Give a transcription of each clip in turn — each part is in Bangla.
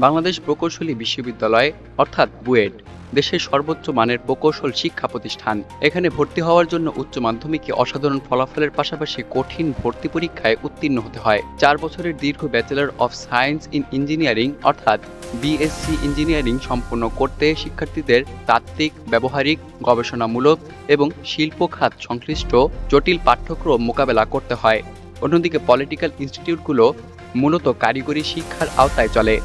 বাংলাদেশ প্রকৌশলী বিশ্ববিদ্যালয় অর্থাৎ বুয়েট দেশের সর্বোচ্চ মানের প্রকৌশল শিক্ষা প্রতিষ্ঠান। এখানে ভর্তি হওয়ার জন্য উচ্চ মাধ্যমিকে অসাধারণ ফলাফলের পাশাপাশি কঠিন ভর্তি পরীক্ষায় উত্তীর্ণ হতে হয়। 4 বছরের দীর্ঘ bachelor of science in engineering অর্থাৎ বিএসসি ইঞ্জিনিয়ারিং সম্পন্ন করতে শিক্ষার্থীদের তাত্ত্বিক, ব্যবহারিক, গবেষণামূলক এবং শিল্প খাত সংশ্লিষ্ট জটিল পাঠ্যক্রম মোকাবেলা করতে হয়। অন্যদিকে পলিটেকনিক্যাল ইনস্টিটিউটগুলো মূলত কারিগরি শিক্ষার আওতায় চলে।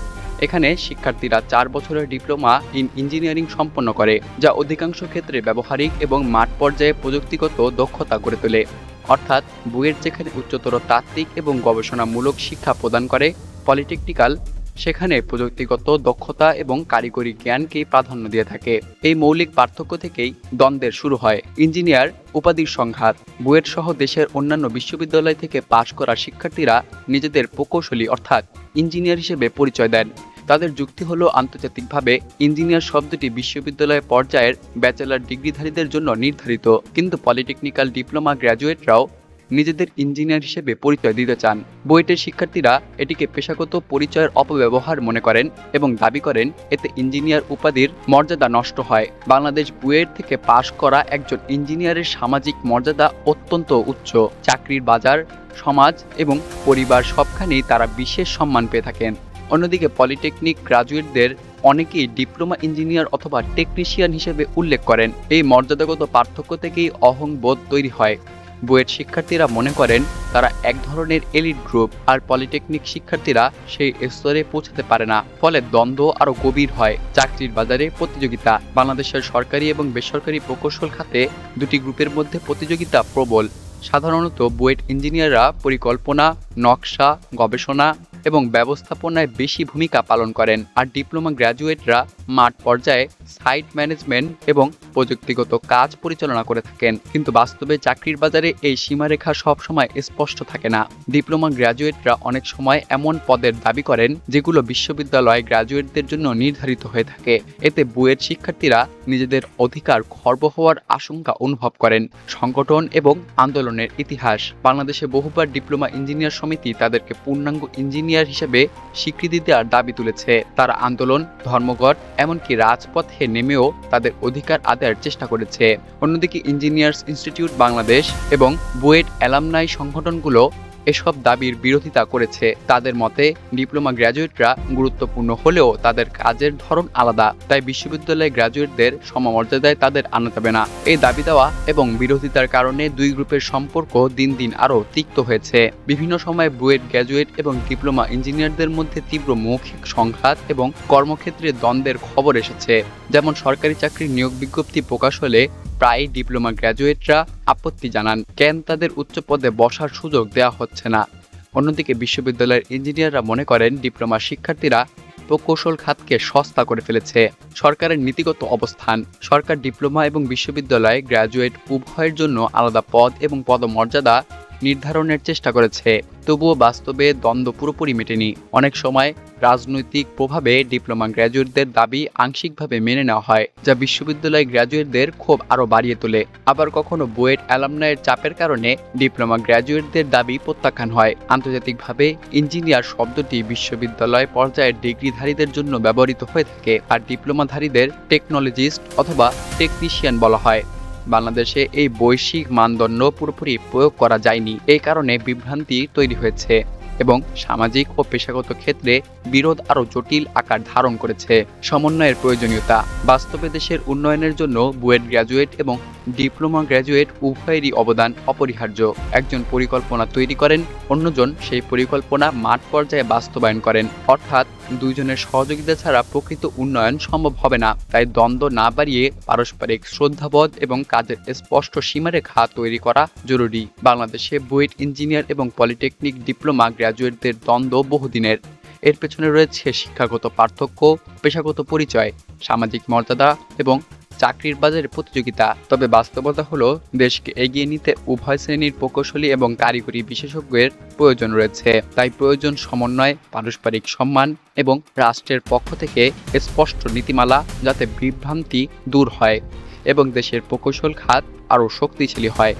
এখানে শিক্ষার্থীরা 4 বছরের ডিপ্লোমা ইন ইঞ্জিনিয়ারিং সম্পন্ন করে, যা অধিকাংশ ক্ষেত্রে ব্যবহারিক এবং মাঠ পর্যায়ে প্রযুক্তিগত দক্ষতা গড়ে তোলে। অর্থাৎ বুয়েট যেখানে উচ্চতর তাত্ত্বিক এবং গবেষণামূলক শিক্ষা প্রদান করে, পলিটেকনিক্যাল সেখানে প্রযুক্তিগত দক্ষতা এবং কারিগরি জ্ঞানকে প্রাধান্য দিয়ে থাকে। এই মৌলিক পার্থক্য থেকেই দ্বন্দ্বের শুরু হয় ইঞ্জিনিয়ার উপাধির সংঘাত। বুয়েট সহ দেশের অন্যান্য বিশ্ববিদ্যালয় থেকে পাশ করা শিক্ষার্থীরা নিজেদের প্রকৌশলী অর্থাৎ ইঞ্জিনিয়ার হিসেবে পরিচয় দেন। তাদের যুক্তি হলো, আন্তর্জাতিকভাবে ইঞ্জিনিয়ার শব্দটি বিশ্ববিদ্যালয় পর্যায়ের ব্যাচেলর ডিগ্রিধারীদের জন্য নির্ধারিত, কিন্তু পলিটেকনিক্যাল ডিপ্লোমা গ্র্যাজুয়েটরাও নিজেদের ইঞ্জিনিয়ার হিসেবে পরিচয় দিতে চান। বুয়েটের শিক্ষার্থীরা এটিকে পেশাগত পরিচয়ের অপব্যবহার মনে করেন এবং দাবি করেন এতে ইঞ্জিনিয়ার উপাধির মর্যাদা নষ্ট হয়। বাংলাদেশ বুয়েট থেকে পাশ করা একজন ইঞ্জিনিয়ারের সামাজিক মর্যাদা অত্যন্ত উচ্চ। চাকরির বাজার, সমাজ এবং পরিবার সবখানেই তারা বিশেষ সম্মান পেয়ে থাকেন। অন্যদিকে পলিটেকনিক গ্রাজুয়েটদের অনেকেই ডিপ্লোমা ইঞ্জিনিয়ার অথবা টেকনিশিয়ান হিসেবে উল্লেখ করেন। এই মর্যাদাগত পার্থক্য থেকেই অহংবোধ তৈরি হয়। বুয়েট শিক্ষার্থীরা মনে করেন তারা এক ধরনের এলিট গ্রুপ, আর পলিটেকনিক শিক্ষার্থীরা সেই স্তরে পৌঁছাতে পারে না। ফলে দ্বন্দ্ব আরও গভীর হয়। চাকরির বাজারে প্রতিযোগিতা। বাংলাদেশের সরকারি এবং বেসরকারি প্রকৌশল খাতে দুটি গ্রুপের মধ্যে প্রতিযোগিতা প্রবল। সাধারণত বুয়েট ইঞ্জিনিয়াররা পরিকল্পনা, নকশা, গবেষণা এবং ব্যবস্থাপনায় বেশি ভূমিকা পালন করেন, আর ডিপ্লোমা গ্র্যাজুয়েটরা মাঠ পর্যায়ে সাইট ম্যানেজমেন্ট এবং প্রযুক্তিগত কাজ পরিচালনা করে থাকেন। কিন্তু বাস্তবে চাকরির বাজারে এই সীমারেখা সবসময় স্পষ্ট থাকে না। ডিপ্লোমা গ্র্যাজুয়েটরা অনেক সময় এমন পদের দাবি করেন যেগুলো বিশ্ববিদ্যালয় গ্র্যাজুয়েটদের জন্য নির্ধারিত হয়ে থাকে। এতে বুয়েট শিক্ষার্থীরা নিজেদের অধিকার খর্ব হওয়ার আশঙ্কা অনুভব করেন। সংগঠন এবং আন্দোলনের ইতিহাস। বাংলাদেশে বহুবার ডিপ্লোমা ইঞ্জিনিয়ার সমিতি তাদেরকে পূর্ণাঙ্গ ইঞ্জিনিয়ার হিসেবে স্বীকৃতি দেওয়ার দাবি তুলেছে। তারা আন্দোলন, ধর্মঘট, এমনকি রাজপথে নেমেও তাদের অধিকার আদায়ের চেষ্টা করেছে। অন্যদিকে ইঞ্জিনিয়ার্স ইনস্টিটিউট বাংলাদেশ এবং বুয়েট অ্যালামনাই সংগঠনগুলো এসব দাবির বিরোধিতা করেছে। তাদের মতে ডিপ্লোমা গ্র্যাজুয়েটরা গুরুত্বপূর্ণ হলেও তাদের কাজের ধরন আলাদা, তাই বিশ্ববিদ্যালয় গ্র্যাজুয়েটদের সমমর্যাদায় তাদের আনা যাবে না। এই দাবি দেওয়া এবং বিরোধিতার কারণে দুই গ্রুপের সম্পর্ক দিন দিন আরও তিক্ত হয়েছে। বিভিন্ন সময় বুয়েট গ্র্যাজুয়েট এবং ডিপ্লোমা ইঞ্জিনিয়ারদের মধ্যে তীব্র মৌখিক সংঘাত এবং কর্মক্ষেত্রে দ্বন্দ্বের খবর এসেছে। যেমন সরকারি চাকরির নিয়োগ বিজ্ঞপ্তি প্রকাশ হলে প্রায় ডিপ্লোমা গ্র্যাজুয়েটরা আপত্তি জানান, কেন তাদের উচ্চ পদে বসার সুযোগ দেওয়া হচ্ছে না। অন্যদিকে বিশ্ববিদ্যালয়ের ইঞ্জিনিয়াররা মনে করেন ডিপ্লোমা শিক্ষার্থীরা প্রকৌশল খাতকে সস্তা করে ফেলেছে। সরকারের নীতিগত অবস্থান। সরকার ডিপ্লোমা এবং বিশ্ববিদ্যালয় গ্র্যাজুয়েট উভয়ের জন্য আলাদা পদ এবং পদমর্যাদা নির্ধারণের চেষ্টা করেছে, তবুও বাস্তবে দ্বন্দ্ব পুরোপুরি মেটেনি। অনেক সময় রাজনৈতিক প্রভাবে ডিপ্লোমা গ্র্যাজুয়েটদের দাবি আংশিকভাবে মেনে নেওয়া হয়, যা বিশ্ববিদ্যালয় গ্র্যাজুয়েটদের ক্ষোভ আরও বাড়িয়ে তোলে। আবার কখনো বুয়েট অ্যালামনাইয়ের চাপের কারণে ডিপ্লোমা গ্র্যাজুয়েটদের দাবি প্রত্যাখ্যান হয়। আন্তর্জাতিকভাবে ইঞ্জিনিয়ার শব্দটি বিশ্ববিদ্যালয় পর্যায়ের ডিগ্রিধারীদের জন্য ব্যবহৃত হয়ে থাকে, আর ডিপ্লোমাধারীদের টেকনোলজিস্ট অথবা টেকনিশিয়ান বলা হয়। বাংলাদেশে এই বৈশ্বিক মানদণ্ড পুরোপুরি প্রয়োগ করা যায়নি। এই কারণে বিভ্রান্তি তৈরি হয়েছে এবং সামাজিক ও পেশাগত ক্ষেত্রে বিরোধ আরও জটিল আকার ধারণ করেছে। সমন্বয়ের প্রয়োজনীয়তা। বাস্তবে দেশের উন্নয়নের জন্য বুয়েট গ্র্যাজুয়েট এবং ডিপ্লোমা গ্র্যাজুয়েট উভয়েরই অবদান অপরিহার্য। একজন পরিকল্পনা তৈরি করেন, অন্যজন সেই পরিকল্পনা মাঠ পর্যায়ে বাস্তবায়ন করেন। অর্থাৎ দুইজনের সহযোগিতা ছাড়া প্রকৃত উন্নয়ন সম্ভব হবে না। তাই দ্বন্দ্ব না বাড়িয়ে পারস্পরিক শ্রদ্ধাবোধ এবং কাজের স্পষ্ট সীমারেখা তৈরি করা জরুরি। বাংলাদেশে বুয়েট ইঞ্জিনিয়ার এবং পলিটেকনিক ডিপ্লোমা গ্র্যাজুয়েটদের দ্বন্দ্ব বহুদিনের। এর পেছনে রয়েছে শিক্ষাগত পার্থক্য, পেশাগত পরিচয়, সামাজিক মর্যাদা এবং চাকরির বাজারে প্রতিযোগিতা। তবে বাস্তবতা হলো দেশকে এগিয়ে নিতে উভয় শ্রেণীর প্রকৌশলী এবং কারিগরি বিশেষজ্ঞের প্রয়োজন রয়েছে। তাই প্রয়োজন সমন্বয়, পারস্পরিক সম্মান এবং রাষ্ট্রের পক্ষ থেকে স্পষ্ট নীতিমালা, যাতে বিভ্রান্তি দূর হয় এবং দেশের প্রকৌশল খাত আরও শক্তিশালী হয়।